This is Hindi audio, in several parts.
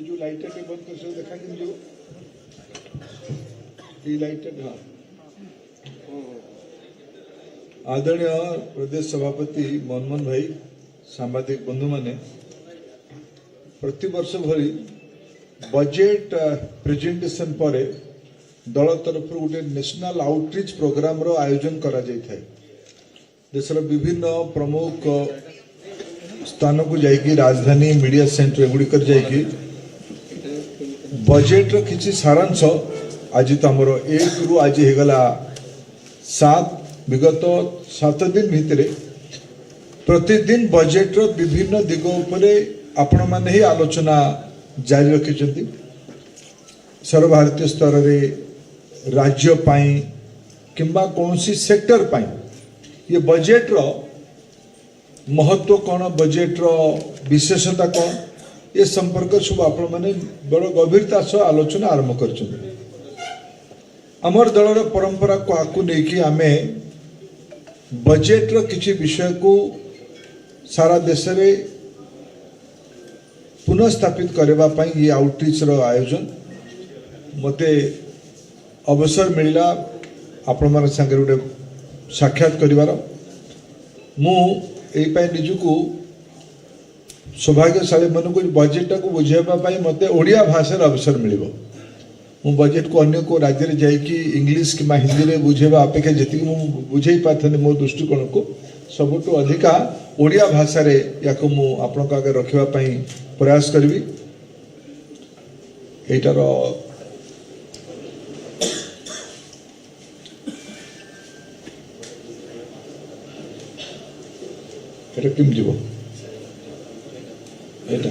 जो लाइट बंद कर देखा जो ये लाइट हाँ आदरणीय प्रदेश सभापति मनमोहन भाई सांबादिक बंधु माने प्रति वर्ष भरी बजेट प्रेजेंटेशन पर दल तरफ गोटे नेशनल आउटरीच प्रोग्राम रो आयोजन करा जाय थाए। देशर विभिन्न प्रमुख स्थान को जाइए राजधानी मीडिया सेंटर एगुड़िक जाइए बजेट रो किछि सारांश आज तो आमर 1 रु आज हेगला 7 विगत 7 दिन भितर प्रतिदिन बजेट रो विभिन्न दिग उपरे आपण माने ही आलोचना जारी रखिछन्ति। सर्वभारतीय स्तर रे राज्य पाई किंबा कौनसी सेक्टर पाई ये बजेट रो महत्व कौन बजेट रो विशेषता कौन ये संपर्क सब आपण माने बड़ गंभीरता सह आलोचना आरंभ करछन्ति। अमर दलर परंपरा को आकु नेकी आमे बजेट रो किछि विषय को सारा देश रे पुनः स्थापित करबा पई ये आउटरीच रो आयोजन मते अवसर मिलला आपण मन संगे गोटे साक्षात करिवार मु एई पई निजुको सौभाग्यशाली मन को बजेट को बुझेबा पई मते ओडिया भाषा रो अवसर मिलिबो। मु बजेट को अन्य को राज्य रे जाई कि इंग्लिश कि हिंदी रे बुझेबा अपेक्षा जति मु बुझेई पाथने मो दृष्टिकोण को सबटु अधिका ओडिया भाषा रे याको मु आपण का आगे रखिबा पई प्रयास करबी। एटार एटा किम जीवो एटा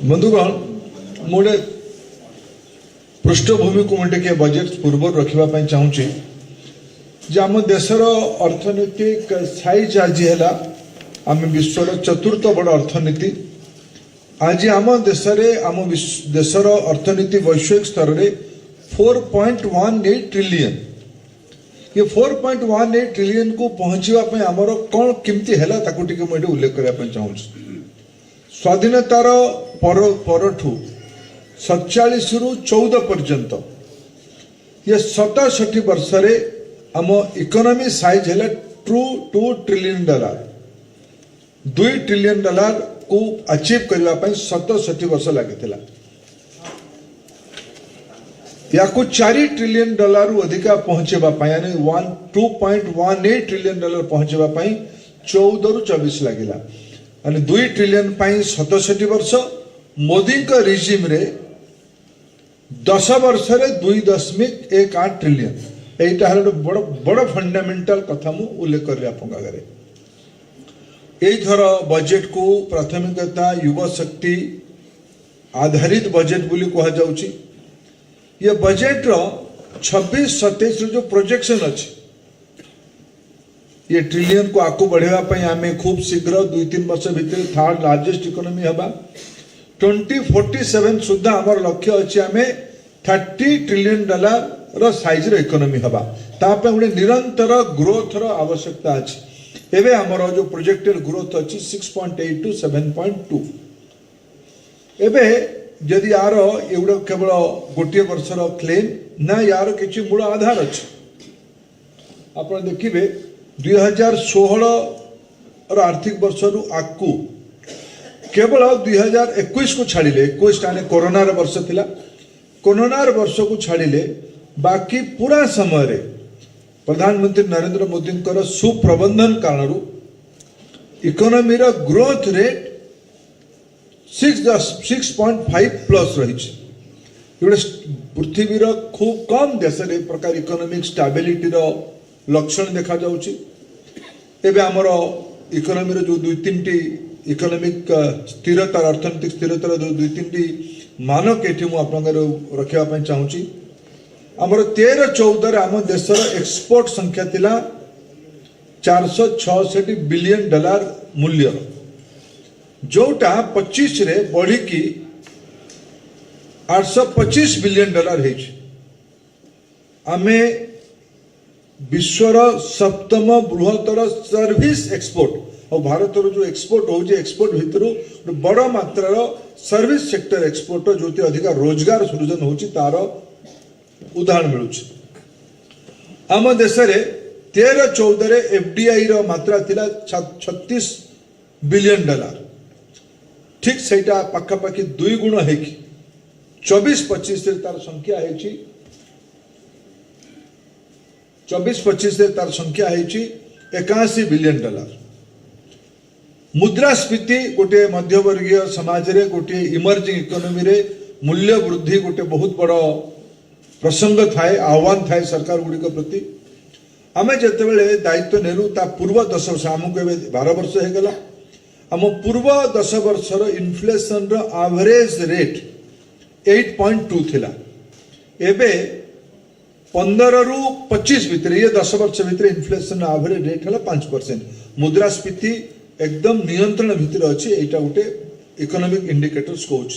बंधुगण मोड़े पृष्ठभूमि को मुझे के बजेट पूर्व रखा चाहूँगी जे आम देशर अर्थनैतिक साइज आज है आम विश्वर चतुर्थ बड़ अर्थनीति आज आम देशर अर्थनीति वैश्विक स्तर में 4.18 ट्रिलियन ये 4.18 ट्रिलियन को पहुंचवाई आमर कौन किमती है मुझे उल्लेख करने चाहूँगी। स्वाधीनतार परठू 47 रु 14 पर्यंत ये 67 वर्ष रे आम इकोनॉमी साइज है $2 ट्रिलियन $2 ट्रिलियन को अचीव करने 67 वर्ष लगी या 4 ट्रिलियन डॉलर अधिका पहुंचेवाई यानी 2.18 ट्रिलियन डॉलर पहुंचेवाई 14 रु 24 लगिला यानी 2 ट्रिलियन 67 वर्ष मोदी का रिजिम रे 10 वर्ष रे 2.18 ट्रिलियन एटा है बड़ बड़ फंडामेंटल कथा मु उल्लेख कर आगे थर बजेट को प्राथमिकता युवा शक्ति आधारित बजेट बोली कहा जाउची। ये बजेट रो 26-27 जो प्रोजेक्शन अच्छे ये ट्रिलियन को आगू बढ़ाई आम खूब शीघ्र 2-3 वर्ष भितर थर्ड लार्जेस्ट इकोनॉमी हवा 2047 सुधा आमर लक्ष्य अच्छे आम 30 ट्रिलियन डॉलर रो साइज रो इकोनॉमी हवा तापे गोटे निरंतर ग्रोथ रो आवश्यकता अच्छे। एवं आमर जो प्रोजेक्टेड ग्रोथ अच्छी 6.8 to 7.2 एवं जदि यार एगुड़ा केवल गोटे वर्षर क्लेम ना यार किसी मूल आधार अच्छे आप देखिए 2016 आर्थिक वर्ष रु आकु केवल 2021 को छाड़िले 21 टाने कोरोनार वर्ष थिला कोरोनार वर्ष को छाड़िले बाकी पूरा समय रे प्रधानमंत्री नरेंद्र मोदी सुप्रबंधन कारण इकोनॉमी रो ग्रोथ रेट 6.5 प्लस रही पृथ्वी खूब कम देश रे प्रकार इकोनॉमिक स्टेबिलिटी रो लक्षण देखा जाउची। एबे हमर इकोनॉमी रो जो 2-3 इकोनॉमिक स्थिरता अर्थनैतिक स्थिरता जो 2-3 मानक एठी मु आपन रखिया पय चाहूची। हमर 13-14 रे हम देशर एक्सपोर्ट संख्या थिला $466 बिलियन मूल्य जोटा 25 रे बढ़ी की $825 बिलियन आमे विश्वर सप्तम बृहत्तर सर्विस एक्सपोर्ट और भारत जो एक्सपोर्ट हो एक्सपोर्ट भितर बड़ मात्रार सर्विस सेक्टर एक्सपोर्ट जो अधिक रोजगार सृजन हो तार उदाहरण मिलूँ। आम देश में 13-14 एफडीआई रो मात्रा थिला $36 बिलियन। ठीक सेटा पाखापाखि 2 गुण है कि 24-25 तार संख्या है 24-25 तार संख्या है $81 बिलियन। मुद्रास्फीति गोटे मध्यवर्गीय समाज रे गोटे इमर्जिंग इकोनॉमी रे मूल्य वृद्धि गोटे बहुत बड़ प्रसंग थाए आह्वान थाए सरकार गुड़िक प्रति। आम जिते दायित्व नेलु ता पूर्व 10 वर्ष आमको 12 वर्ष हो गला। आम पूर्व 10 वर्षर इन्फ्लेशन रो एवरेज रेट 8.2 थिला। एबे 15 रु 25 भितर ये 10 वर्ष भितर इन्फ्लेशन एवरेज रेट है 5%। मुद्रास्फीति एकदम नियंत्रण भितर अच्छी। यहाँ गोटे इकोनॉमिक इंडिकेटर्स कौन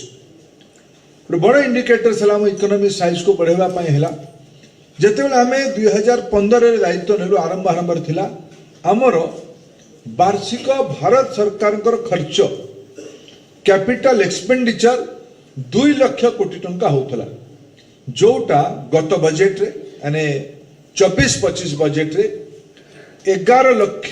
बड़ इंडिकेटर्स है इकोनॉमिक साइज को बढ़ावा जिते आम 2015 दायित्व नेलु आरंभ थिला आमर वार्षिक भारत सरकार खर्च कैपिटल एक्सपेंडिचर 2 लाख कोटी टंका होता जोटा गत बजेट रे यानी 24-25 बजेट रे 11 लाख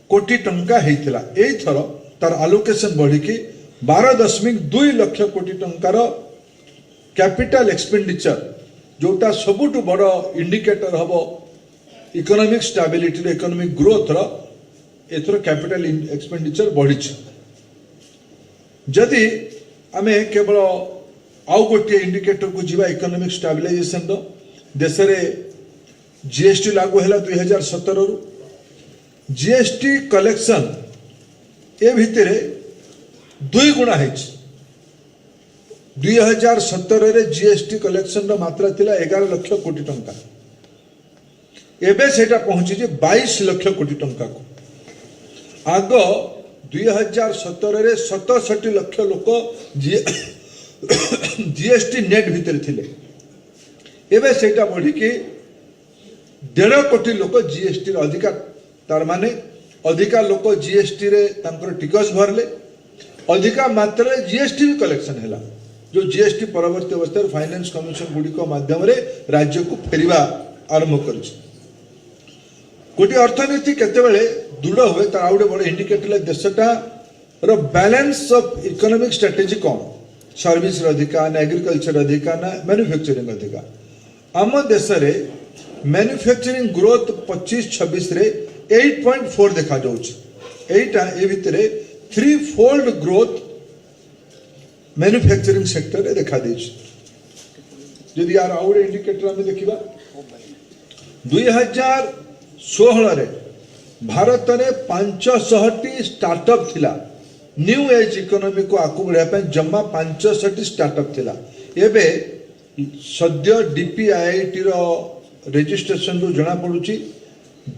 कोटी टंका होता। यही थर तार आलोकेशन बढ़ी 12.2 लाख कोटी टंकार कैपिटल एक्सपेंडिचर जोटा सबुठु बड़ इंडिकेटर हम इकोनॉमिक स्टेबिलिटी इकोनॉमिक ग्रोथ एथर कैपिटल एक्सपेंडिचर बढ़ी। जदि आमे केवल आउ गोटे इंडिकेटर को जीवा इकोनॉमिक स्टेबिलाइजेशन रो देश रे जीएसटी लागू है 2017 रु जीएसटी कलेक्शन ए भितर 2 गुणा है। 2017 रे जीएसटी कलेक्शन रो मात्रा थिला 11 लाख कोटी टंका एबे सेटा पहुंची 22 लाख कोटी टंका को। आग 2017 रे 67 लाख लोक जीएसटी नेट भितर थिले एबे सेटा बढ़ी 1.5 कोटी लोक जीएसटी अधिका तार माने अधिका लोक जीएसटी रे तांकर टिकस भरले अधिका मात्रा जीएसटी भी कलेक्शन हैला जो जीएसटी परवर्ती अवस्था फाइनेंस कमिशन गुडी को माध्यम रे राज्य को फेरिबा आरंभ करछि। गोटे अर्थनीति केतेबेले दृढ़ हुए तार आउडे बड़ इंडिकेटर देशटा रो बैलेंस ऑफ इकोनॉमिक स्ट्रेटजी कौन सर्विस अधिका ना एग्रीकल्चर अधिका ना मैन्युफैक्चरिंग अधिका। आम देश रे मैन्युफैक्चरिंग ग्रोथ 25-26 रे 8.4 देखा जाउछि। एटा ए भितरे 3-fold ग्रोथ मैन्युफैक्चरिंग सेक्टर रे देखा देछि। यदि यार आउडे इंडिकेटर हम देखिबा 2016 रे भारत रे 500 स्टार्टअप थिला न्यू एज इकोनॉमी को आकु बढ़ापे जम्मा 500 स्टार्टअप थिला। एबे सद्य डीपीआईआईटी रो रजिस्ट्रेशन रो जना पडुची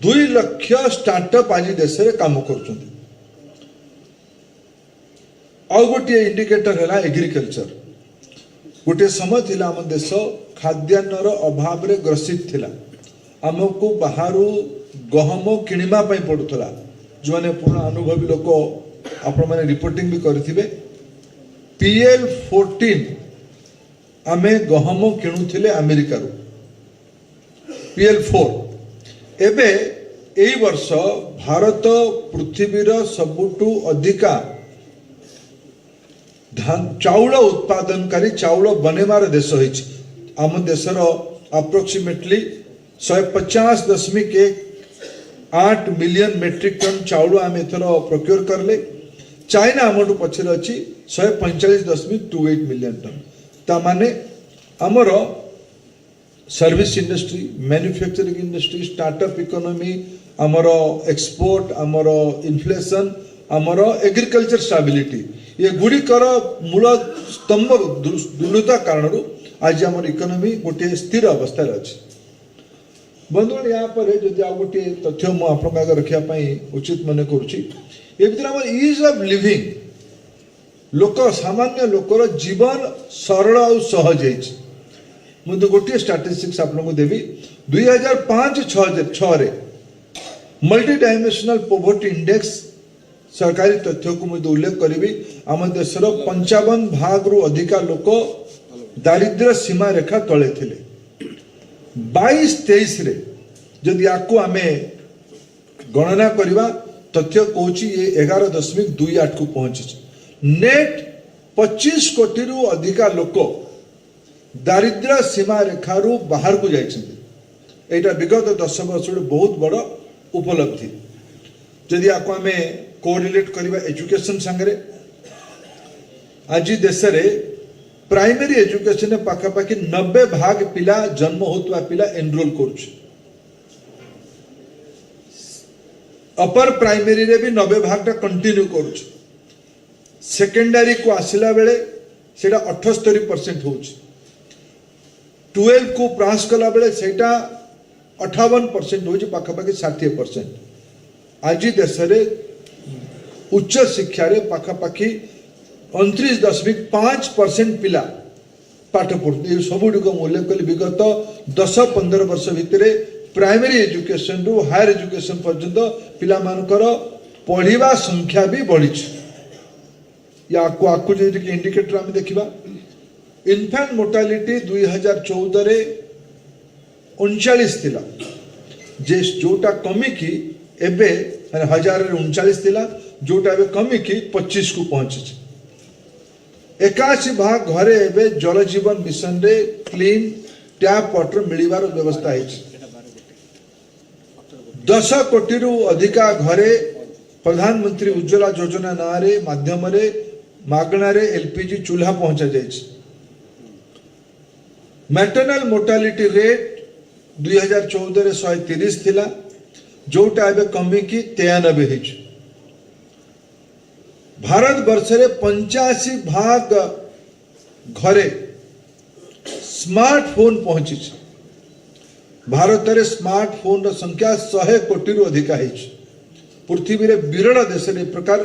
2 लाख स्टार्टअप आज देश रे काम करछुंती। आउ गोटे इंडिकेटर है एग्रीकल्चर। गोटे समय थिला हम देश खाद्यान्नर अभाव रे ग्रसित थिला आमको बाहरु गहम किणिबा पई पडुथला जो माने पुराना अनुभवी लोक आपण माने रिपोर्टिंग भी करथिबे PL14 आमे गहम किणुथिले अमेरिका रो PL4 एबे एई वर्ष भारत पृथ्वीर सबुटु अधिका धान चाउल उत्पादनकारी चाउल बनेमार देश होइछि। आम देशर अप्रोक्सीमेटली 150.8 मिलियन मेट्रिक टन चाउल आम एथर प्रोक्योर करले। चाइना आमठू पछरे अछि 145.28 मिलियन टन। ता माने आमर service industry manufacturing industry startup economy आमर एक्सपोर्ट आमर इन्फ्लेशन आमर एग्रीकल्चर स्टेबिलिटी ये गुड़िकर मूल स्तंभ दृढ़ता कारण आज आम इकोनॉमी गोटे स्थिर अवस्था अच्छी। बंधुगण यहाँ पर जदि आ गोटे तथ्य मुझे रखापी उचित मन कर इज ऑफ लिविंग लोक सामान्य लोकर जीवन सरल और सहज मुझे गोटे स्टाटिस्टिक्स आपको देवी 2005-06 रे मल्टी डायमेंशनल पोवर्टी इंडेक्स सरकारी तथ्य को मुझे उल्लेख करी आम देशर 55% रु अधिका लोक दारिद्र्य सीमा रेखा तले थिले 22-23 रे जदि आपको आमे गणना करवा तथ्य कहूँ ये 11.28 को पहुंची नेट 25 कोटी रु अधिका लोक दारिद्र्य सीमा रेखा रु बाहर को जाइछन्ति एटा विगत 10 वर्ष बहुत बड़ उपलब्धि जदि आपको आमे कोरिलेट करवा एजुकेशन संगे आज देश रे प्राइमरी एजुकेशन पाखापाखि 90% पिला जन्म होता पिला एनरोल कर अपर प्राइमरी रे भी 90% कंटिन्यू कर सेकेंडरी को आसिला बेले सेटा 78% हो 12 को पास कला बेले सेटा 58% हो पाखापाखि 60% आज देश रे उच्च शिक्षा रे पाखापाखि 29.5% पिला पाठ पढ़ते सबुक उल्लेख कली विगत 10-15 वर्ष भितर प्राइमरी एजुकेशन रु हायर एजुकेशन पर्यंत पिला मानकर पढ़िबा संख्या भी बढ़ी या आपको जो इंडिकेटर आम देखा इनफैंट मोर्टालिटी 2014 रे 39 थिला जे जोटा कमी की एबे 1039 थिला जोटा एबे कमी की 25 को पहुंची 81% घरे एबे जल जीवन मिशन रे क्लीन टैप वाटर मिलिबार व्यवस्था है 10 कोटी रु अधिका घरे प्रधानमंत्री उज्ज्वला योजना नारे माध्यम रे मागणा रे एलपीजी चूल्हा पहुंचा जाइछ मैटरनल मोर्टालिटी रेट 2014 रे 130 थिला जोटा एबे कमी की 93 हिच भारत वर्ष रे 85% घरे स्मार्टफोन पहुंची भारत रे स्मार्टफोन रो संख्या 100 कोटी रु अधिका है पृथ्वी रे विरल देश रे प्रकार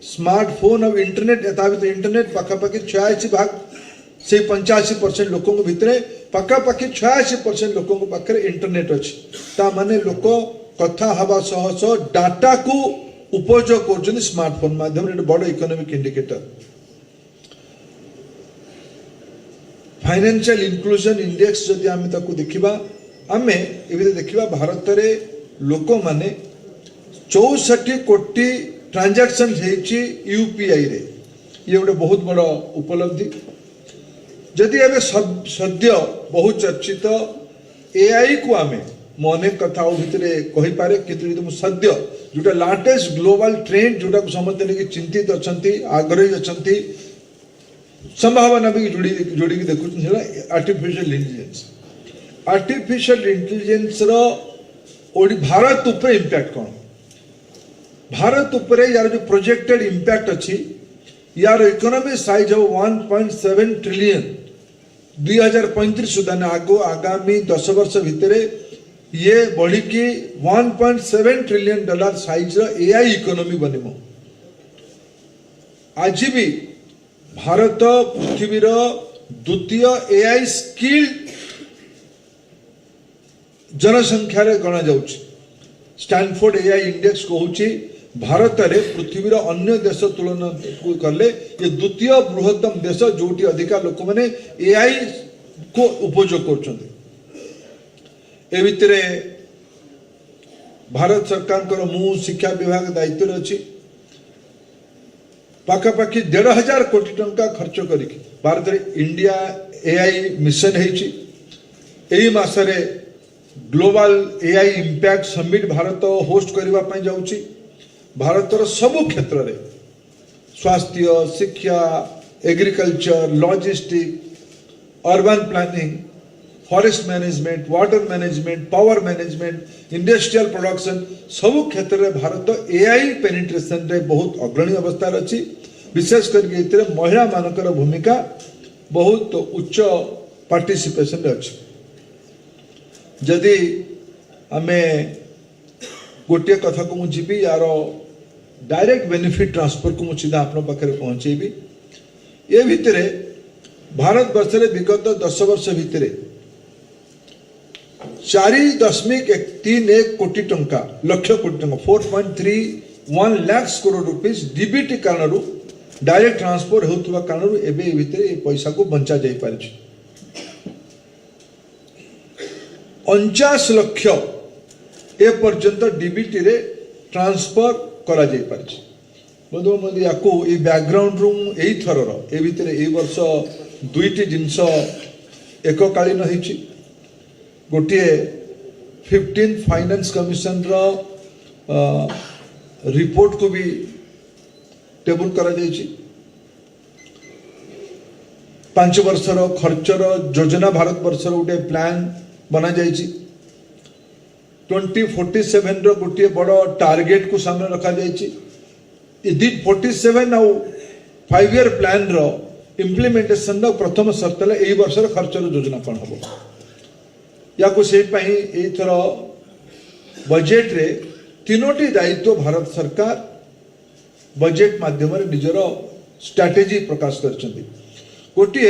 स्मार्टफोन और इंटरनेट यथावित इंटरनेट पाखापाखि 86% से 85% लोकों को भितर पाखापाखि 86% लोकों को पाखरे इंटरनेट अच्छी ता माने लोक कथा हवा सह सह डाटा को उपयोग कर स्मार्टफोन माध्यम बड़ economic indicator financial inclusion index जदि आम देखा आम ए देखा भारत रे लोक माने 64 कोटी ट्रांजैक्शन यूपीआई रे ये गोटे बहुत बड़ उपलब्धि जदि एबे सद्य बहुत चर्चित एआई को आम मो अनेक कथा भितर कही पारे कि सद्य जोटा लाटेस्ट ग्लोबल ट्रेंड जोटा को समझते नहीं चिंतित अच्छा आग्रही अच्छा संभावना भी जोड़ी देखु आर्टिफिशियल इंटेलिजेंस भारत उपर इंपैक्ट कौन भारत उपर यार जो प्रोजेक्टेड इंपैक्ट अच्छी यार इकोनॉमी साइज ऑफ 1.7 ट्रिलियन 2035 सुधा आगो आगामी 10 वर्ष भितर ये बढ़ी कि 1.7 trillion dollar size AI economy बनम आज भी भारत पृथ्वीर द्वितीय एआई स्किल्ड जनसंख्या रे गणा जाउछि स्टैनफोर्ड एआई इंडेक्स कहूछि भारत रे पृथ्वीर अन्य देश तुलना करले ये द्वितीय बृहत्तम देश जोटी अधिका लोक माने एआई को उपयोग करछन्ते ए भितरे भारत सरकार को मु शिक्षा विभाग दायित्व अच्छी पाखापाखि 1,500 कोटी टंका खर्च करी भारत रे इंडिया एआई मिशन है मासरे global AI impact summit Bharat host करने जाऊँगी भारतर सबु क्षेत्र रे स्वास्थ्य शिक्षा agriculture logistic urban planning forest management water management power management industrial production सबु क्षेत्र में भारत एआई पेनिट्रेशन रे बहुत अग्रणी अवस्था अच्छी विशेष करके महिला मानकर भूमिका बहुत उच्च पार्टिसिपेशन अच्छी जदि आमे गोटे कथा को मुझी यार डायरेक्ट बेनिफिट ट्रांसफर को मुझे आप पहुंचेबी ये भितर भारत वर्ष विगत 10 वर्ष भितर 4.31 कोटी टंका लक्ष कोटी टंका 4.31 लाख करोड़ रुपीस डीबीटी कारण डायरेक्ट ट्रांसफर होता कारण एवं भितर पैसा को बंचा जा पारे 49 लक्ष ए पर्यंत डीबीटी रे ट्रांसफर करा जाई पारे बंधु बंधु या बैकग्राउंड रूम यही थरर ए भितर ए वर्ष दुईटी जिनस एककालीन होइछि गोटे 15 फाइनेंस कमिशन रो रिपोर्ट को भी टेबल करा जाइछि 5 वर्षर खर्चर योजना भारत वर्षर गोटे प्लान बना जाइछि 2047 रो गोटे बड़ टार्गेट को सामने रखा जाइछि 47 आउ 5 ईयर प्लान रो इम्प्लीमेंटेशन रो प्रथम शर्त है एई वर्षर खर्चर योजना कौन हम या को से एई थर बजेट रे तीनोटी दायित्व भारत सरकार बजेट माध्यम निजर स्ट्रैटेजी प्रकाश करछन्ती गोटे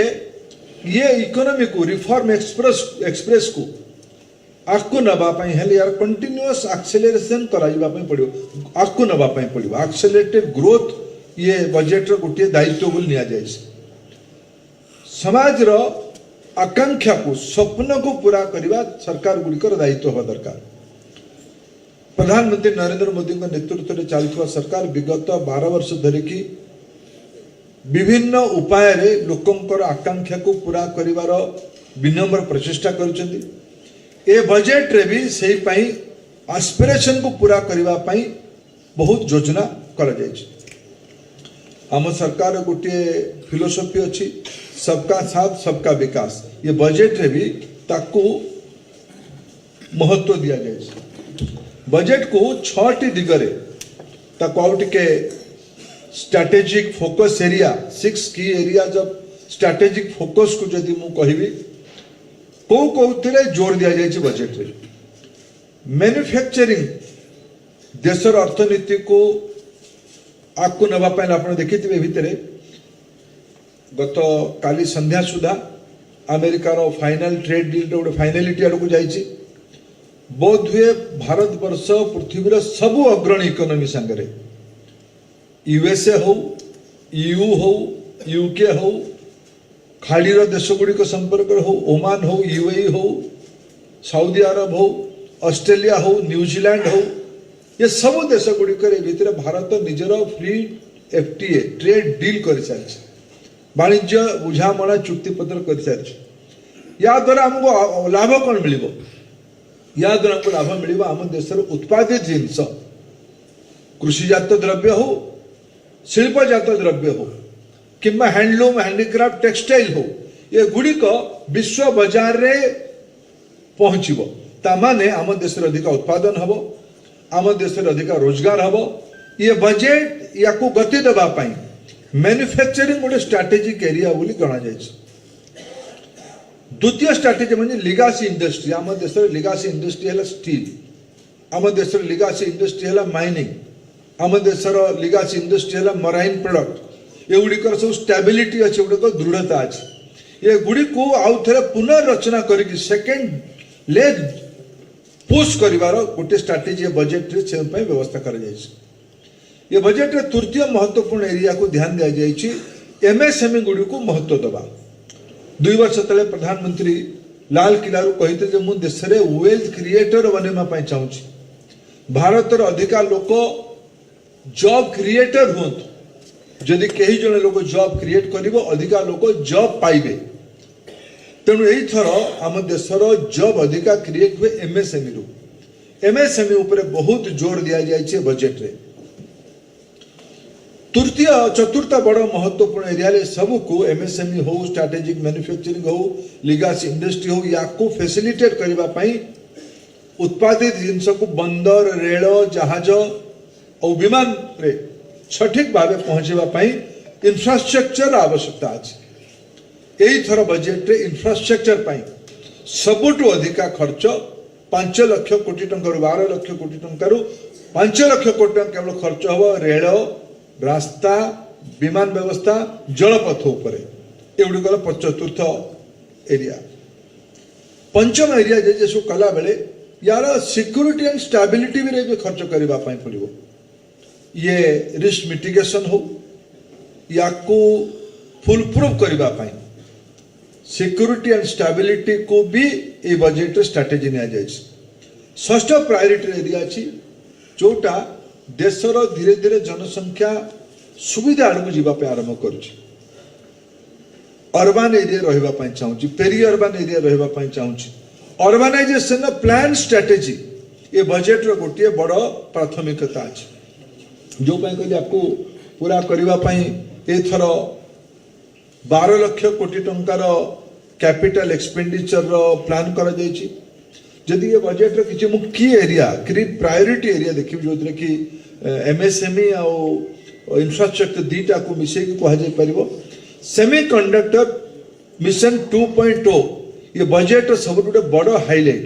ये इकोनॉमी को रिफॉर्म एक्सप्रेस को आगको नवाई हेल्ले यार कंटिन्यूअस एक्सेलरेशन कराइबा पड़ो आगको नवाई पड़ो एक्सेलरेटेड ग्रोथ ये बजेट रो गोटे दायित्व बोल निया जाय समाज रो आकांक्षा को स्वप्न को पूरा करने सरकार गुड़िकर दायित्व हवा दरकार प्रधानमंत्री नरेंद्र मोदी नेतृत्व में चलुवा सरकार विगत 12 वर्ष धरिकी विभिन्न उपाय रे लोकंकर आकांक्षा को पूरा करिवार विनम्र प्रचेष्टा करुछन्ती ए बजेट रे भी सही पाई एस्पिरेशन को पूरा करबा पाई बहुत योजना करा जायछि आम सरकार गोटे फिलोसफी अच्छी सबका साथ सबका विकास ये बजेट रे भी ताकू महत्व दिया जाए बजेट को 6टी दिगरे ताकू आउ टिके स्ट्रैटेजिक फोकस एरिया 6 की एरियाज ऑफ स्ट्रैटेजिक फोकस को जदि मु कहिबी को जोर दिया जाए बजेट रे मैन्युफैक्चरिंग देशर अर्थनीति को आगको नवाई आप देखिए भितर गत काली संध्या सुधा अमेरिकार फाइनल ट्रेड डील गोटे फाइनालिटी आड़ को जाइए बोध हुए भारत वर्ष पृथ्वीर सबु अग्रणी इकोनॉमी सांगरे यूएसए हो ईयू हो यूके हो खाड़ीर देश गुड़िक संपर्क हो ओमान हो यूएई हो सऊदी अरब हो ऑस्ट्रेलिया हो न्यूजीलैंड हो ये सब देश गुड़िक भितर भारत निजर फ्री एफटीए ट्रेड डील कर सारी वाणिज्य बुझामणा चुक्तिपत्र कर सारी या द्वारा हमको लाभ कौन मिल या द्वारा हमको लाभ मिल आम देशर उत्पादित जिनस कृषिजात द्रव्य हो शिल्पजात द्रव्य हो किंबा हैंडलूम हैंडीक्राफ्ट टेक्सटाइल हो ये गुड़िक विश्व बाजार रे पहुंचब तामाने आम देश अधिक उत्पादन हम आम देश अधिक रोजगार हम ये बजेट या को गति देवा पाई मैन्युफैक्चरिंग गोटे स्ट्रैटेजिक एरिया बोली गणा जाए द्वितीय स्ट्रैटेजी म्हणजे लिगासी इंडस्ट्री आम देश लिगासी इंडस्ट्री है स्टील आम देश लिगासी इंडस्ट्री है माइनिंग आम देशर लिगासी इंडस्ट्री है मराइन प्रोडक्ट ये गुड़िकर सब स्टेबिलिटी अच्छे गुड़िक दृढ़ता अच्छे ये गुड़ी को आउ थे पुनर्रचना करके सेकेंड लेग पुश करिवार गोटे स्ट्रैटेजी बजेट रे व्यवस्था कर ये बजेट रे तृतीय महत्वपूर्ण एरिया को ध्यान दिया जाइए एमएसएमई गुड़ी को महत्व दबा 2 वर्ष तले प्रधानमंत्री लाल किला कहते जे मु देश रे वेल्थ क्रिएटर बनवा पाई चाहूची भारत अधिका लोक जॉब क्रिएटर हुंत जदि कई जन लोक जॉब क्रिएट करिवो अधिका लोक जॉब पाइबे तेणु यही थर आम देशर जॉब अधिका क्रिएट हुए एमएसएमई उपरे बहुत जोर दिया जाइए बजेट रे तृतीय चतुर्थ बड़ महत्वपूर्ण एरिया सबू को एमएसएमई हो स्ट्रैटेजिक मैन्युफैक्चरिंग हो लिगासी इंडस्ट्री हो या को फैसिलिटेट करबा पई उत्पादित जिनस को बंदर रेल जहाज और विमान रे सठिक भाव पहुंचवा पई इंफ्रास्ट्रक्चर आवश्यकता अछि एही थर बजेट रे इंफ्रास्ट्रक्चर पई सबुठु अधिका खर्च 5 लाख कोटी टंका 12 लाख कोटी टंका 5 लाख कोटी टंका केवल खर्च हो रेल रास्ता विमान व्यवस्था जलपथ उपरे एगुड़िक चतुर्थ एरिया पंचम एरिया जे सब कला बेले यार सिक्योरिटी एंड स्टेबिलिटी भी खर्च करबा पई पड़िबो ये रिस्क मिटिगेशन हो या को फुल प्रूफ करबा पई सिक्योरिटी एंड स्टेबिलिटी को भी ए बजेट स्ट्रेटेजी निया जाय षष्ठ प्रायोरिटी एरिया अछि जोटा देशर धीरे धीरे जनसंख्या सुविधा आड़ को जीवा पे आरंभ करुछि अर्बन एरिया रहिबा पई चाहूछि पेरी अर्बन एरिया रहिबा पई चाहूछि अर्बानाइजेशन प्लान स्ट्रेटेजी ये बजेट रो गोटे बड़ प्राथमिकता अछि जो पई कहली आपको पूरा करबा पई एथर 12 लाख कोटी टंकार कैपिटल एक्सपेंडिचर रो प्लान करा जायछि जदि ये बजेट रो किछि मुख्य एरिया प्रायोरिटी एरिया देखि जो कि एमएसएमई आ इंफ्रास्ट्रक्चर दीटा को मिसे की कहा जाय परिबो सेमीकंडक्टर मिशन 2.0 ये बजेट सब बड़ हाइलाइट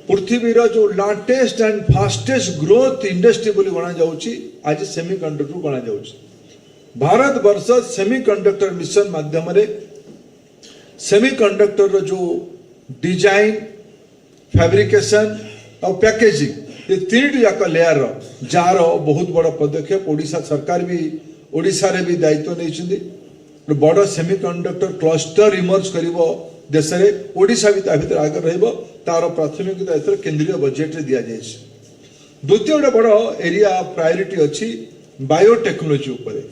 पृथ्वी जो latest and fastest growth industry बोली गणा जाउछि आज सेमीकंडक्टर गणा जाउछि भारत वर्ष सेमीकंडक्टर मिशन माध्यम रे सेमीकंडक्टर जो डिजाइन फैब्रिकेशन और पैकेजिंग ये तीन जाक लेयर जार बहुत बड़ पदक्षेप ओडिशा सरकार भी ओडिशा रे भी दायित्व नहीं बड़ सेमीकंडक्टर क्लस्टर इमर्ज करिवो देश में ओडिशा भी भर आगे रहिबो तार प्राथमिकता एथर केंद्रीय बजेट रे दिया जाय द्वितीय गोटे बड़ एरिया प्रायोरिटी अच्छी बायोटेक्नोलोजी उपरे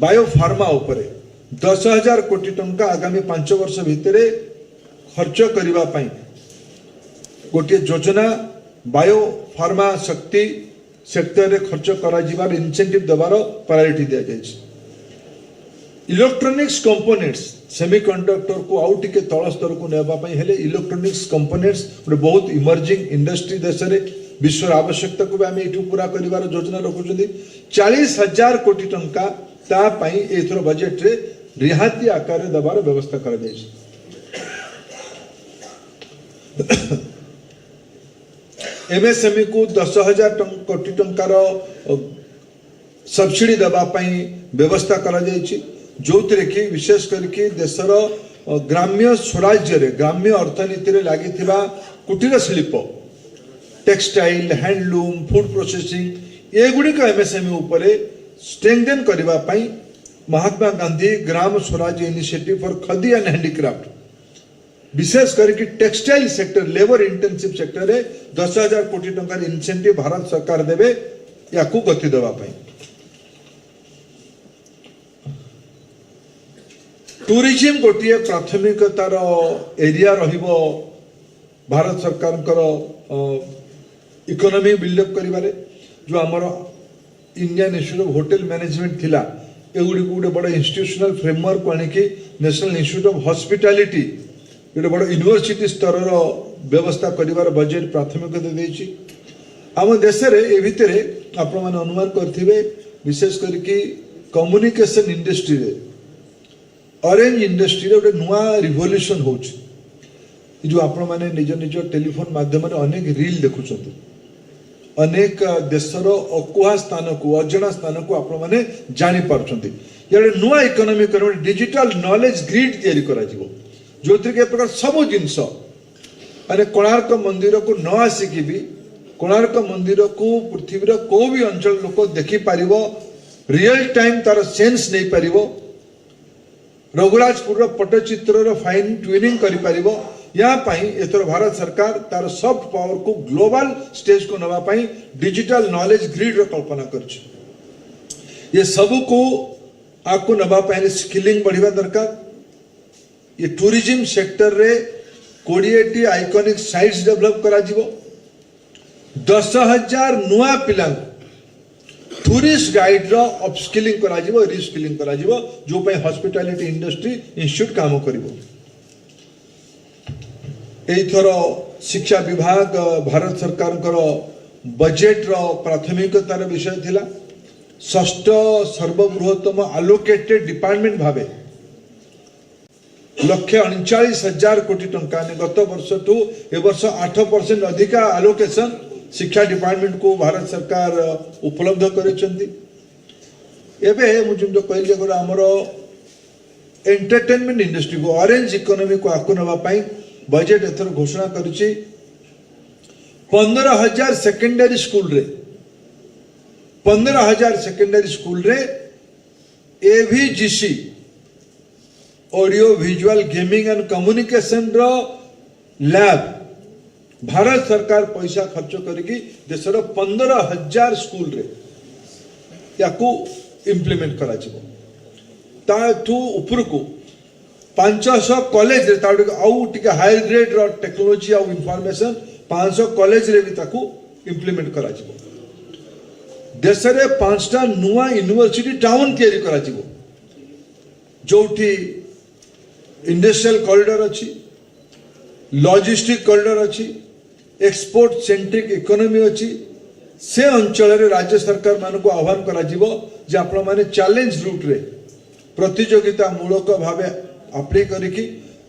बायो फार्मा उपरे 10,000 कोटी टंका आगामी 5 वर्ष भितर खर्च करिबा पई गोटे योजना बायो फार्मा शक्ति सेक्टर रे खर्च करा जिबार इंसेंटिव देबार प्रायोरिटी दिया जाय इलेक्ट्रॉनिक्स कंपोनेंट्स सेमीकंडक्टर को आउ टिके तल स्तर को नेबा पई हेले इलेक्ट्रॉनिक्स कंपोनेंट्स बहुत इमर्जिंग इंडस्ट्री देश रे विश्व आवश्यकता को भी आम ये पूरा करिवार योजना रखुछंदी 40,000 कोटी टंका ता पई एथर बजेट रे रिहाती आकार दबार व्यवस्था कर जाय एमएसएमई को 10,000 कोटी टंकार सब्सिडी दबा पई व्यवस्था करा जाय जो कि विशेष करके देशर ग्राम्य स्वराज्य रे ग्राम्य अर्थनीति रे लागि थिबा कुटीर शिल्प टेक्सटाइल हैंडलूम फूड प्रोसेसिंग ये गुडी का एमएसएमई उपरे स्ट्रेंथन करबा पई Mahatma Gandhi Gram Swaraj initiative for khadi and handicraft विशेष करके textile sector labour intensive sector रे 10,000 कोटी टंका इंसेंटिव भारत सरकार देबे याकू गति देबा पई टूरिज्म गोटे प्राथमिकतार एरिया रहिबो भारत सरकार इकोनॉमी बिल्डअप करिबारे जो आमर Indian institute of hotel management थिला एगुडी गोटे बड़ इंस्टीट्यूशनल फ्रेमवर्क आनिकी नेशनल इंस्टीट्यूट ऑफ हॉस्पिटैलिटी गोटे बड़ यूनिवर्सिटी स्तर व्यवस्था करिवार बजेट प्राथमिकता देछि आम देश रे ए भितरे आपण माने अनुमान करथिबे विशेष करके कम्युनिकेशन इंडस्ट्री रे ऑरेंज इंडस्ट्री रे गोटे नुआ रिवोल्यूशन होछि जो आपण माने निज निज टेलीफोन माध्यम रे अनेक रील देखुछंती अनेक देशर अकुहा स्थान को अजना स्थान को आपण माने जानि पारछंती याडे नुआ इकोनॉमी कर डिजिटल नॉलेज ग्रिड तयारी करा जिवो जोथि के प्रकार सब जिंस अने कोणार्क मंदिर को न आसिकी भी कोणार्क मंदिर को पृथ्वी रो को भी अंचल लोक देखि पारिबो रियल टाइम तार सेंस नै पारिबो रघुराजपुर पट्टचित्र रो फाइन ट्यूनिंग करि पारिबो या पाई एथर भारत सरकार तार सॉफ्ट पावर को ग्लोबल स्टेज को नवा पाई डिजिटल नॉलेज ग्रिड रो कल्पना करछ ये सब को आको नवा पाई स्किलिंग बढ़िबा दरकार ये टूरिज्म सेक्टर रे 20 आइकॉनिक साइट्स डेवलप करा जिवो 10,000 नुआ पिला टूरिस्ट गाइड रो अपस्किलिंग करा जिवो रिस्किलिंग करा जिवो जो पे हॉस्पिटैलिटी इंडस्ट्री इंस्टीट्यूट काम करिवो एथर शिक्षा विभाग भारत सरकार बजेट रो प्राथमिकतार विषय थिला षष्ठ सर्वबृहत्तम आलोकेटेड डिपार्टमेंट भावे 1,39,000 कोटी टंका ने गत वर्ष टू ए वर्ष 8% अधिका आलोकेशन शिक्षा डिपार्टमेंट को भारत सरकार उपलब्ध करिसेंती एबे मु जो कहली जे हमर एंटरटेनमेंट इंडस्ट्री को ऑरेंज इकोनॉमी को आकु नवा बजेट एथर घोषणा करुछि 15,000 सेकेंडरी स्कूल रे 15,000 सेकेंडरी स्कूल रे AVGC audio visual gaming and communication रो लैब भारत सरकार पैसा खर्च करके देशर 15,000 स्कूल रे याकू इम्प्लीमेंट करा जिवो ताठू ऊपर को 500 कॉलेज रे ताडू आउ टिके हायर ग्रेड रो टेक्नोलॉजी आउ इंफॉर्मेशन 500 कॉलेज रे भी ताकू इम्प्लीमेंट करा जिवो देश रे 5टा नुआ यूनिवर्सिटी टाउन तयारी करा जिवो जोठी इंडस्ट्रियल कॉरिडोर अच्छी लॉजिस्टिक कॉरिडोर अच्छी एक्सपोर्ट सेंट्रिक इकोनॉमी अच्छी से अंचल रे राज्य सरकार मान को आह्वान करा जिवो जे आपण माने चैलेंज रूट रे प्रतियोगिता मूलक भावे अप्लाई करिकी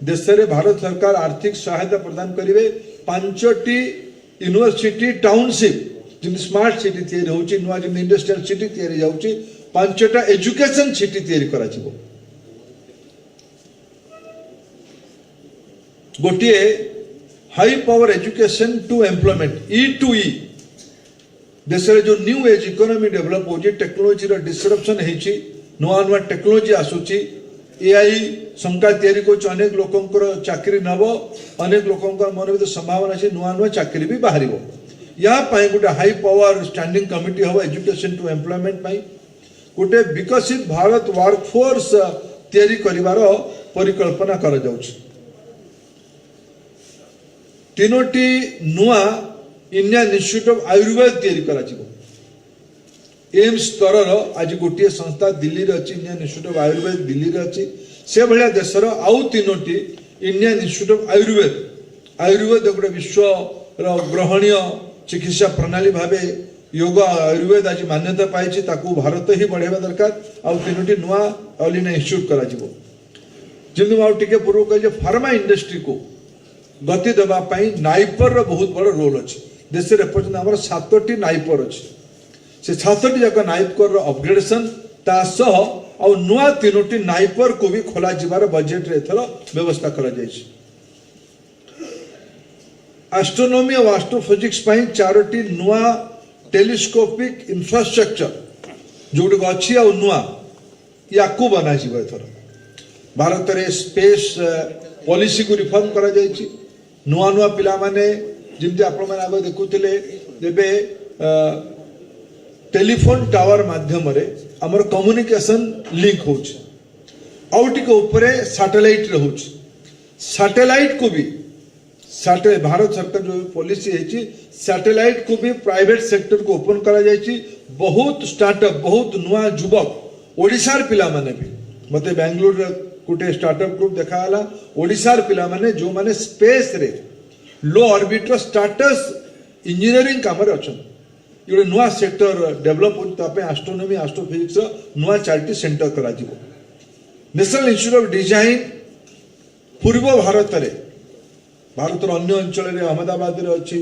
देश रे भारत सरकार आर्थिक सहायता प्रदान करिवे 5टी यूनिवर्सिटी टाउनशिप जिन स्मार्ट सिटी तयारी होची नुआ जिन इंडस्ट्रियल सिटी तयारी जाउची 5टा एजुकेशन सिटी तयारी करा जिवो गोटे high power education to employment E2E देश रे जो न्यू एज इकोनॉमी डेवलप होची टेक्नोलॉजी रो डिसरप्शन हेची नुआ नुआ टेक्नोलॉजी आसुची एआई संका तयारी को अनेक लोकंकर चाकरी नब अनेक लोकंकर मन भीतर संभावना अछि नुआ नुआ चाकरी भी बाहरिबो या पई गोटे हाई पावर स्टैंडिंग कमिटी हबो एजुकेशन टू एम्प्लॉयमेंट पई गोटे विकसित भारत वर्कफोर्स तयारी करिवार परिकल्पना करा जाउछि तीनोटी नुआ इंडियन इंस्टीट्यूट ऑफ आयुर्वेद तैयारी करा जिवो एम्स स्तर आज गोटे संस्था दिल्ली रे अछि Indian institute of Ayurveda Delhi रे अछि से भलिया देशर आउ तीनोटी इंडियन इंस्टीट्यूट ऑफ आयुर्वेद गोटे विश्व रो ग्रहणीय चिकित्सा प्रणाली भावे योग आयुर्वेद आज मान्यता पाइछि ताकू भारत ही बढ़ावा दरकार आउ तीनोटी नुआ ऑल इंडिया इंस्टीट्यूट करा जिवो जिंदु आउ टिके पूर्व कह फार्मा इंडस्ट्री को गति देवा नाइपर रो बहुत बड़ रोल अच्छे देश रे पर्यटन हमर 7टी नाइपर अच्छे से 7टी जाक नाइपर रो अपग्रेडेशन ता सह आ नुआ 3टी नाइपर को भी खोला जिबार बजेट रे एथर व्यवस्था करा जायछि एस्ट्रोनॉमी और एस्ट्रोफिजिक्स पई 4टी नुआ टेलीस्कोपिक इंफ्रास्ट्रक्चर जोड अच्छी आ नुआ याकू बना जिबो एथर भारत रे स्पेस पॉलिसी को रिफॉर्म करा जायछि नुआ नुआ पिला माने जिमती आपण माने आगे देखुथिले जेबे टेलीफोन टावर माध्यम रे हमर कम्युनिकेशन लिंक होछि आउट के ऊपर सैटेलाइट रहउछि सैटेलाइट को भी भारत सरकार जो पॉलिसी है सैटेलाइट को भी प्राइवेट सेक्टर को ओपन करा जायछि बहुत स्टार्टअप बहुत नुआ युवक ओडिसार पिला माने भी मते बेंगलुरु गोटे स्टार्टअप ग्रुप देखाला ओडिसार पिला माने जो माने स्पेस रे लो ऑर्बिट रो स्टार्टस इंजीनियरिंग काम रे अछन ये नुआ सेक्टर डेवलप हो तापे एस्ट्रोनॉमी एस्ट्रोफिजिक्स नुआ 4टी सेंटर करा जिवो नेशनल इंस्टीट्यूट ऑफ डिजाइन पूर्व भारत रे भारत रो अन्य अंचल रे अहमदाबाद रे अछि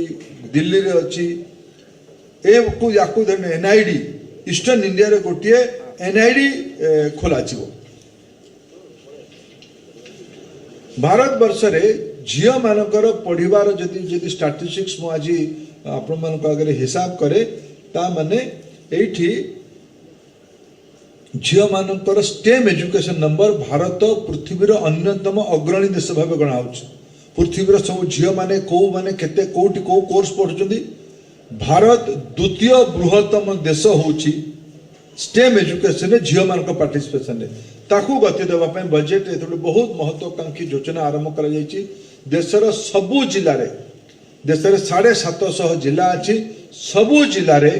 दिल्ली रे अछि ए को याकू धने एनआईडी ईस्टर्न इंडिया रे गोटिए एनआईडी खोला जिवो भारत वर्ष रे झियो मानकर पढ़िबार जदि स्टैटिस्टिक्स मु आज आपण मानक आगे हिसाब करे ता माने एठी झियो मानकर स्टेम एजुकेशन नंबर भारत पृथ्वी रो अन्यतम अग्रणी देश भाबे गणा होछ पृथ्वी रो सब झियो माने को माने केते कोटी को कोर्स पढुचंदी भारत द्वितीय बृहत्तम देश होची स्टेम एजुकेशन रे झियो मानक पार्टिसिपेशन रे ताकू गति देवा पय बजेट रे बहुत महत्वाकांक्षी योजना आरंभ करा जायछि देशर सबु जिल्ला रे देशर 750 जिला अछि सबु जिल्ला रे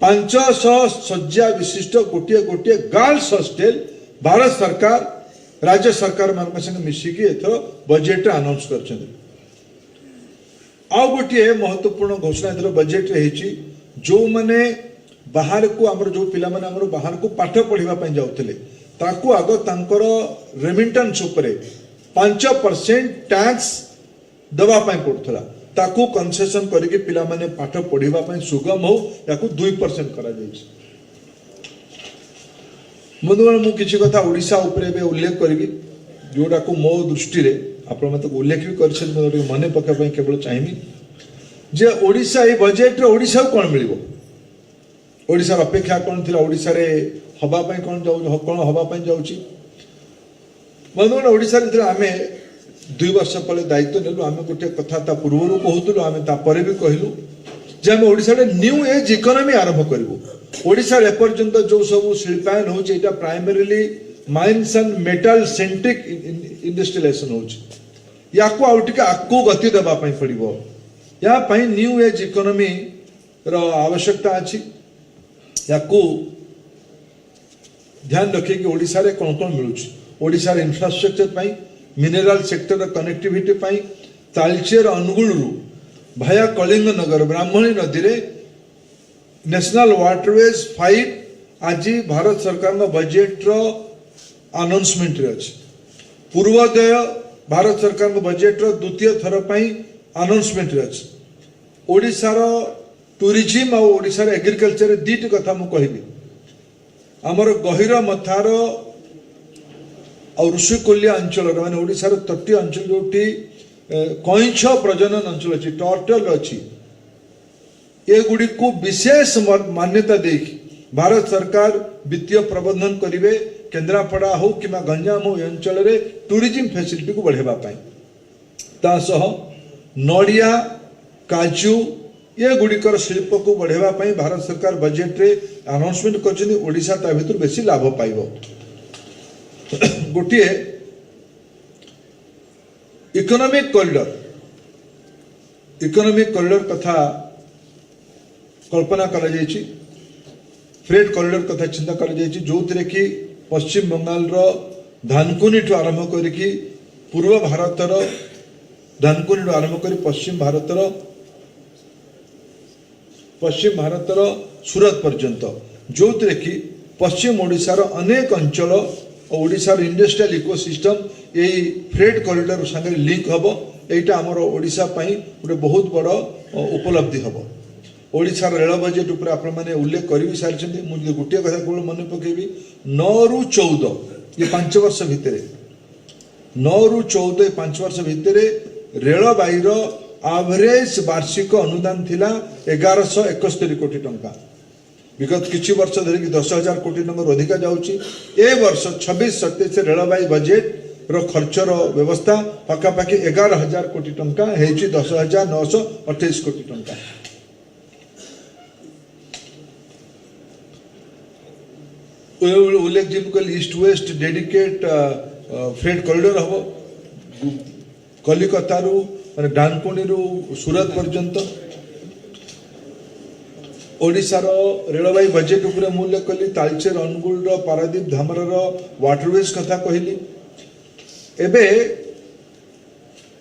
500 सज्जा विशिष्ट गोटे गोटे गर्ल्स हॉस्टल भारत सरकार राज्य सरकार मान संग मिसिकी एथर बजेट अनाउंस करछन आ गोटे महत्वपूर्ण घोषणा एथर बजेट रे हेछि जो माने बाहर को हमर जो पिला माने हमर बाहर को पाठ पढिबा पय जाउतले ताकू आगो तांकर रेमिटेंस ऊपर 5% टैक्स दवा पय पड़थला ताकू कंसेशन करके पिला माने पाठ पढिबा पय सुगम हो याकू 2% करा जायछि बंधुगण मु किसी कथा ओडिशा उपरे बे उल्लेख करी जोटा को मो दृष्टि रे आपण मते उल्लेख भी कर मने पकाई केवल चाहिए जे ओडिशा ये बजेट रे ओडिशा को कौन मिलिबो ओडिशा अपेक्षा कौन थिला ओडिशा रे हवा पई कौन जाउ कौन हवा पई जाउची बंधुगण ओडिशा रे आमे 2 वर्ष पहले दायित्व नेलु आमे गोटे कथा ता पूर्वरु कहउतलु आमे ता परे भी कहलु जे आमे ओडिशा रे न्यू एज इकोनॉमी आरंभ करबो ओडिशा रे पर्यंत जो सब शिल्पायन होची एटा primarily mines and metal centric industrialisation होची याको आउटिके आकु गति देबा पई पड़िबो या पई न्यू एज इकोनॉमी रो आवश्यकता अछि याको ध्यान रखे कि ओडिशा रे कोन कोन मिलुची ओडिशा रे इंफ्रास्ट्रक्चर पई मिनरल सेक्टर रो कनेक्टिविटी पई तालचेर अनुगुल रु भाया कलिंग नगर ब्राह्मणी नदी रे नेशनल वाटरवेज 5 आज भारत सरकार नो बजेट रो अनाउंसमेंट रे अछि पूर्वोदय भारत सरकार नो बजेट रो द्वितीय थर पई अनाउंसमेंट रे अछि ओडिशा रो टूरिज्म और ओडिशा रो एग्रीकल्चर रे दीट कथा मु कहिबी हमर गहिर मथार और ऋषिकोलिया अंचल माने ओडिशा रो तटीय अंचल जोटी कइछ प्रजनन अंचल अछि टर्टल अछि ए गुडी को विशेष मान्यता दे भारत सरकार वित्तीय प्रबंधन करिवे केंद्रापड़ा हो किमा गंजाम हो अंचल रे टूरिज्म फैसिलिटी को बढ़ेबा पाई ता सह नडिया काजू ये गुडिकर शिल्प को बढ़ेबा पाई भारत सरकार बजेट रे अनाउंसमेंट करछनी ओडिशा ता भितर बेसी लाभ पाइबो गोटिए इकोनॉमिक कॉरिडोर कथा कल्पना करा जायछि फ्रेट कॉरिडोर कथा चिंता करा जायछि जोथिरे कि पश्चिम बंगाल रो धानकुनी ठु आरंभ करिकि पूर्व भारत रो धानकुनी ठु आरंभ करी पश्चिम भारत रो सूरत पर्यंत जोथिरे कि पश्चिम ओडिशा रो अनेक अंचल ओडिशा रो इंडस्ट्रियल इकोसिस्टम ए फ्रेट कॉरिडोर संगे लिंक हबो एटा हमर ओडिशा पई गोटे बहुत बड़ उपलब्धि हबो ओडिशा रेल बजेट ऊपर आपण माने उल्लेख करी सारी मुझे गोटे कथा केवल मन पकेबी 9 रु 14 ये 5 वर्ष भितर 9 रु 14 ये 5 वर्ष भितर रेलबाई रो एवरेज वार्षिक अनुदान थिला 1171 कोटी टंका विगत किछि वर्ष धरि 10,000 कोटी टंका अधिका जाउची ए वर्ष 26-27 रेलबाई बजेट रो खर्च रो व्यवस्था पाखापाखि 11,000 कोटी टंका हेची 10,928 कोटी टंका उल्लेख जिनको east west dedicate freight corridor हम कलिकता रु माने डानकुनी रु सूरत पर्यंत ओडिशा रो रेलबाई बजेट उपरे मूल्य कली तालचेर अनुगुल रो पारादीप धामर रो वाटरवेज कथा कहली एबे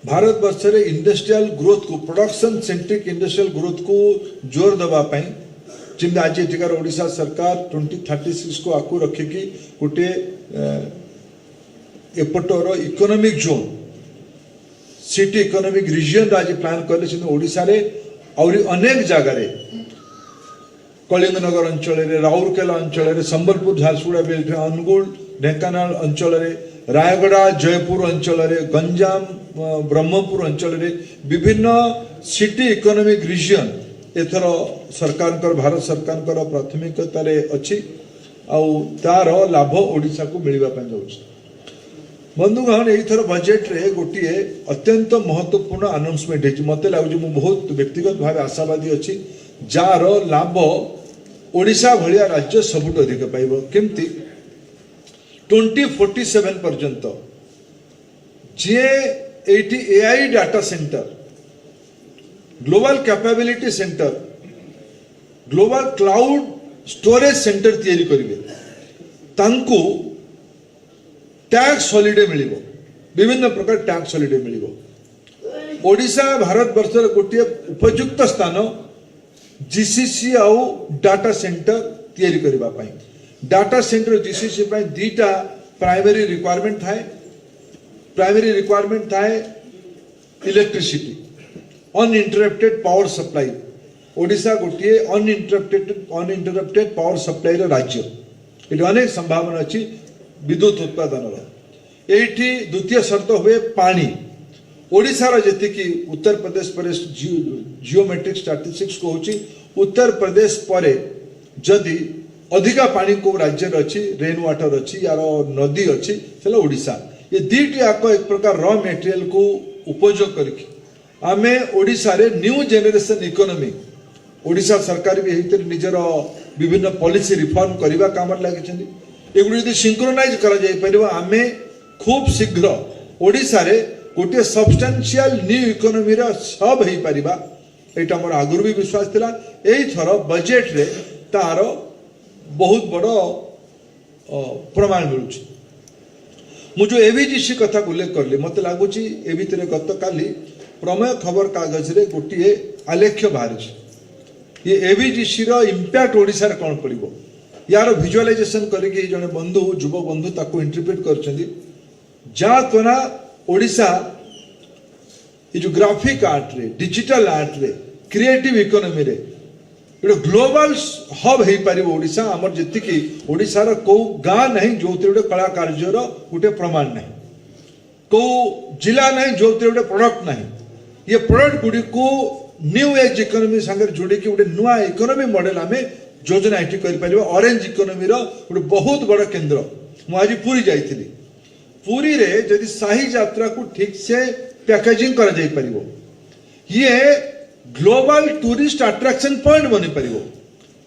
भारत वर्ष रे इंडस्ट्रियल ग्रोथ को प्रोडक्शन सेंट्रिक इंडस्ट्रियल ग्रोथ को जोर दबा पई जिम्मे आज एटिकार ओडिशा सरकार 2036 को आकु रखे कि गोटे एपटर economic zone city economic region आज प्लान करले छिन ओडिशा रे और अनेक जगह रे कलिंगनगर अंचल रे राउरकेला अंचल रे संबलपुर झारसुगुड़ा बेल्ट रे अनुगुल ढेंकानाल अंचल रे रायगड़ा जयपुर अंचल रे गंजाम ब्रह्मपुर अंचल रे विभिन्न सिटी इकोनॉमिक रीजन एथर सरकार भारत सरकार प्राथमिकता अच्छी तार लाभ ओडिशा को मिलवा जाउछि बंधुगण एथर बजेट रे गोटे अत्यंत महत्वपूर्ण अनाउंसमेंट है मत लगुच बहुत व्यक्तिगत भाव आशावादी अच्छी जार लाभ ओडिशा भलिया राज्य सबुठ अधिक पाइब केमती 2047 पर्यंत जे एटी AI data centre global capability centre global cloud storage centre तैयारी करिवे तांको टैक्स हॉलिडे मिलिबो विभिन्न प्रकार टैक्स हॉलिडे मिलिबो ओडिशा भारत वर्षर गोटे उपयुक्त स्थान जीसीसी आउ डाटा सेंटर तैयारी करबा पई डाटा सेंटर जीसीसी पई दीटा प्राइमरी रिक्वायरमेंट थाए electricity uninterrupted power supply Odisha गोटे अनइंटरप्टेड पावर सप्लाई राज्य ये अनेक संभावना अच्छी विद्युत उत्पादन एठी द्वितीय शर्त हुए पानी ओडिशार जी उत्तर प्रदेश पर जियोमेट्रिक स्टैटिस्टिक्स कहूँ उत्तर प्रदेश पर जदि अधिका पानी को राज्य अच्छी रेन वाटर अच्छी यार नदी अच्छी से ओडिशा ये दीटी आक एक प्रकार रॉ मटेरियल को उपयोग करके आमे ओडिशा रे न्यू जेनरेशन इकोनॉमी ओडिशा सरकार भी एहितिर निजर विभिन्न पॉलिसी रिफॉर्म करबा काम लागि एगुड़ी यदि सिंक्रोनाइज करा जाय परिबा आमे खूब शीघ्र ओडिशा रे गोटे सब्सटेंशियल न्यू इकोनॉमी रा सब हेई परिबा एटा मोर आगुर भी विश्वास थिला एई थर बजेट रे तार बहुत बड़ प्रमाण मिलुछि मु जो एवीजीसी कथा उल्लेख करली मते लागुछि ए भितरे गत काली प्रमेय खबर कागज रे गोटे आलेख्य बाहरी ये एवीजीसी रो इंपैक्ट ओडिसा रे कोन पड़िबो यार विजुअलाइजेशन करके जने बंधु युव बंधु ताको इंटरप्रेट करछन्ती जा कोना ओडिसा ये जो ग्राफिक आर्ट रे डिजिटल आर्ट रे क्रिएटिव इकोनॉमी रे एडो ग्लोबल हब हेई पारिबो ओडिसा हमर जति की ओडिसा रो को गां नहीं जोते ओडे कला कार्य रो उटे प्रमाण नहीं को जिला नहीं जोते ओडे प्रोडक्ट नहीं ये प्रोडक्ट गुडी को न्यू एज इकोनॉमी संगे जोड़ी की गोटे नुआ इकोनॉमी मॉडल आमे योजना एठी कर परिबो ऑरेंज इकोनॉमी रो गोटे बहुत बड़ केंद्र मु आज पुरी जाइथिली पुरी रे जदि शाही यात्रा को ठीक से पैकेजिंग करा जाई परिबो ये ग्लोबल टूरिस्ट अट्रैक्शन पॉइंट बनी परिबो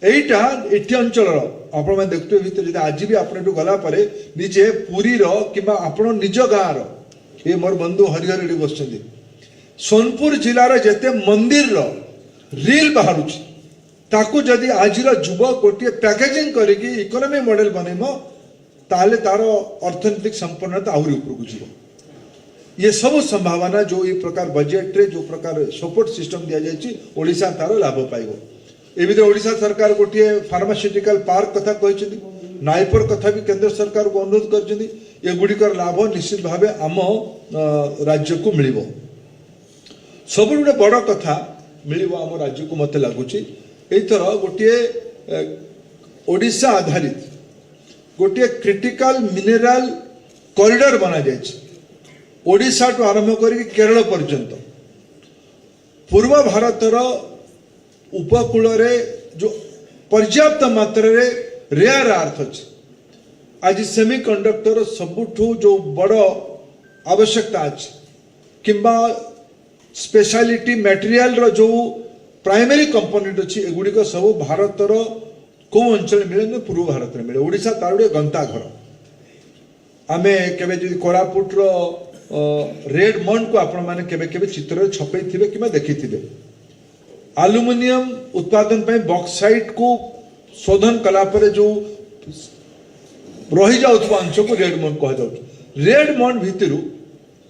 एटा एठी अंचल रो आपण माने देखते भीतर जदि आज भी आपण एठू गला परे निजे पुरी रो किबा आपण निज गां रो ए मोर बंधु हरिहर रेडी बसछन्ती सोनपुर जिलार जेते मंदिर रो रील बाहरुछि ताकू जदि आजिर युवक गोटे पैकेजिंग करके इकोनॉमी मॉडल बनैमो ताले तार अर्थनैतिक संपन्नता आहुरी ऊपर जीव ये सब संभावना जो ये प्रकार बजेट रे जो प्रकार सपोर्ट सिस्टम दिया जायछि ओडिशा तार लाभ पाइबो ए भितर ओडिशा सरकार गोटे फार्मास्यूटिकल पार्क कथा कहिसेंती नाइपर कथा भी केंद्र सरकार को अनुरोध करछन्ती ए गुडिकर लाभ निश्चित भाबे आम राज्य को मिलिबो सब गोटे बड़ कथा मिलिबो आम राज्य को मते लागुछि एथर गोटे ओडिशा आधारित गोटे क्रिटिकल मिनरल कॉरिडोर बना जायछि ओडिशा टू आरंभ करी केरल पर्यंत पूर्व भारतर उपकूल रे जो पर्याप्त मात्रा रे रेयर अर्थ अछि आज सेमीकंडक्टर सबुठू जो बड़ आवश्यकता अछि किंबा स्पेशलिटी मटेरियल रो जो प्राइमरी कंपोनेंट अछि एगुडी को सब भारतर को अंचल मिले पूर्व भारत में मिले ओडिशा तार गोटे गंता घर आमे केबे जदि कोरापुट रो रेड मॉन्ट को आपण माने केबे केबे चित्र छपै थिबे किबा देखि थिबे एल्युमिनियम उत्पादन पे बॉक्साइट को शोधन कला पर जो रही जाउथबा अंश को रेड मॉन्ट कह जाउछ रेड मॉन्ट भितरु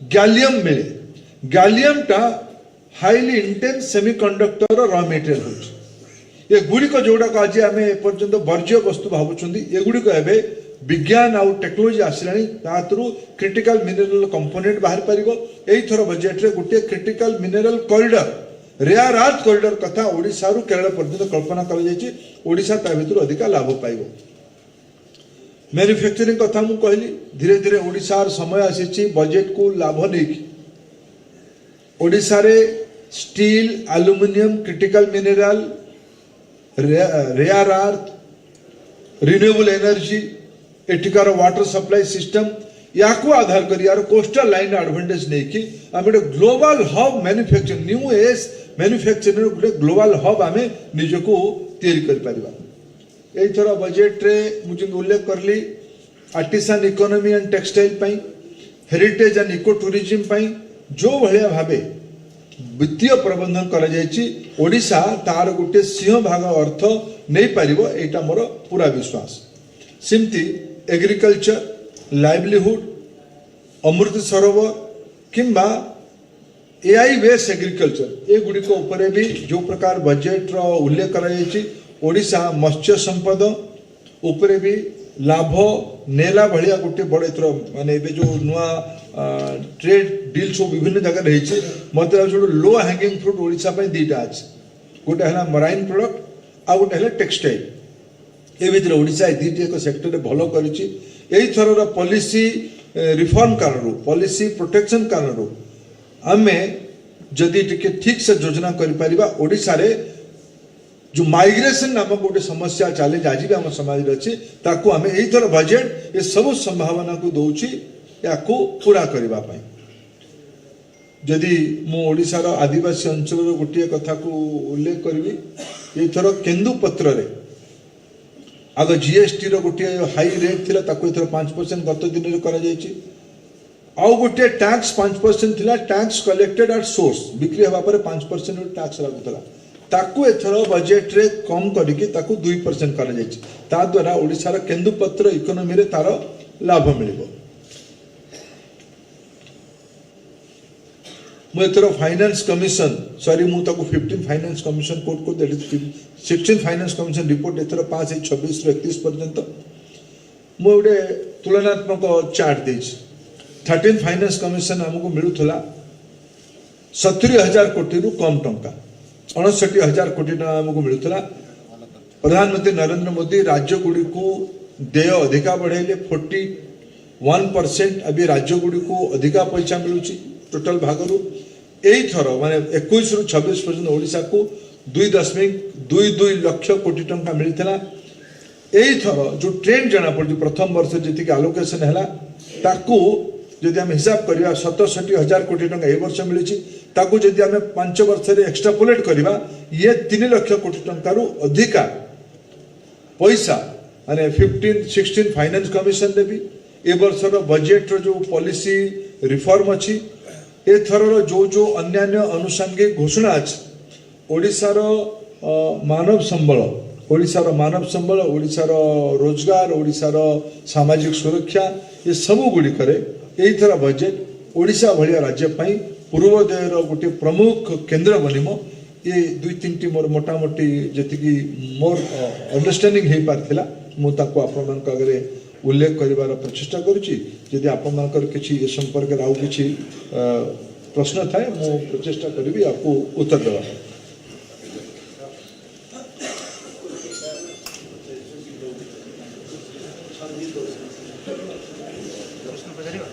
गैलियम मिले गैलियम टा highly intense semiconductor raw material होछ ये गुडी को जोडा को आज आमे पर्यंत वर्ज्य वस्तु भाबुछंदी ए गुडी को एबे विज्ञान आउ टेक्नोलॉजी आसिलानी तातरु क्रिटिकल मिनरल कंपोनेंट बाहर परिबो एई थरो बजेट रे गुटे critical mineral corridor rare earth corridor कथा ओडिसा रु केरल पर्यंत कल्पना कल जायछि ओडिसा ता भितर अधिक लाभ पाइबो मैन्युफैक्चरिंग कथा मु कहली धीरे धीरे ओडिसा समय आसीछि बजेट को लाभ नेकी ओडिसा रे steel aluminium critical mineral rare earth renewable energy एटिकार वाटर सप्लाई सिस्टम या को आधार कर यार कोस्टल लाइन एडवांटेज नहीं कि आम global hub manufacturing new age manufacturing गोटे ग्लोबल हब आम निजको तैयारी कर परिबा एई थरा बजेट रे मुझे उल्लेख करली आर्टिसान इकोनॉमी एंड टेक्सटाइल पई हेरिटेज एंड इको टूरिज्म पई जो भलिया भाबे वित्तीय प्रबंधन करा जायछि ओडिशा तार गोटे सिंह भाग अर्थ नहीं पारिबो एटा मोर पूरा विश्वास सिमती एग्रीकल्चर लाइवलीहुड अमृत सरोवर किंबा एआई बेस एग्रीकल्चर ए गुडी को ऊपर भी जो प्रकार बजेट रो उल्लेख करा जायछि ओडिशा मत्स्य संपद ऊपर भी लाभ नेला भलिया गोटे बड़ एथर माने एबे जो नुआ ट्रेड डील सब विभिन्न जगह रही मत लो हैंगिंग फ्रूट ओडिशा पे दीटा अच्छे गोटे है मराइन प्रोडक्ट आ गोटे है टेक्सटाइल ए भितर ओडिशा दुईटी एक सेक्टर रे भलो करिछि एई थरर पॉलिसी रिफॉर्म कारणरू पॉलिसी प्रोटेक्शन कारणरू आमे जदि टिके ठीक से योजना करि परिबा ओडिशा रे जो माइग्रेशन नामक गोटे समस्या चैलेंज आज भी आम समाज अच्छी ताकू आम यही बजेट ये सब संभावना को दौची या पूरा करने जदि मुशार आदिवासी अंचल गोटे कथा को उल्लेख करी ये थर केन्दुपत्र रे आग जीएसटी गोटे हाई रेट थिला ताकू एथर 5% गत दिन में करा जायछि आउ गोटे टैक्स 5% थिला टैक्स कलेक्टेड एट सोर्स बिक्री हवा पर 5% टैक्स लागुतला ताकू एथर बजेट रे कम करिकि ताकू 2% करा जायछि ता द्वारा ओडिसा केन्दुपत्र इकोनॉमी रे तार लाभ मिलिबो मु एथर फाइनेंस कमिशन सॉरी मु ताकू 15 फाइनेंस कमिशन कोड को that is 16 finance commission report एथर 5/26 ରୁ 31 पर्यंत मु ओडे तुलनात्मक चार्ट देछि 13 फाइनेंस कमिशन हमको मिलुथला 70,000 कोटी रु कम टंका 69,000 कोटी टका हमको मिलुथला प्रधानमंत्री नरेंद्र मोदी राज्य गुडी को देय अधिका बढ़ाइले 41% अभी राज्य गुडी को अधिका पैसा मिलुची टोटल भागरु एई थरो माने 21 रु 26 पर्यंत ओडिसा को 2.22 लाख कोटी टंका मिलथिला एई थरो जो ट्रेंड जाना पड़ प्रथम वर्ष जति के एलोकेशन हैला ताकू जदि हम हिसाब करिया 67,000 कोटी टंका ए वर्ष मिलिची ताकू जदि हम 5 वर्ष रे एक्सट्रापोलेट करिवा ये 3 लाख कोटी टंका रु अधिका पैसा माने 16 फाइनेंस कमिशन देबी ए वर्ष रो बजेट रो जो पॉलिसी रिफॉर्म अछि ए थरर जो अन्यान्य अनुषंगिक घोषणा अछि ओडिसा रो मानव संबल ओडिसा रो रोजगार ओडिसा रो सामाजिक सुरक्षा ये सब गुडी करे एई थरा बजेट ओडिसा भलिया राज्य पई पूर्वोदय रो गोटे प्रमुख केंद्र बनिमो ये 2-3 मोर मोटा मोटी जति की मोर अंडरस्टैंडिंग हे पारथिला मु ताको आपन मन का अगरे उल्लेख करिवार प्रचेष्टा करूची यदि आपन मानकर किछि ए संपर्क रे आउ किछि प्रश्न थाए मु प्रचेष्टा करबी आपको उत्तर देबा प्रश्न पचारिबा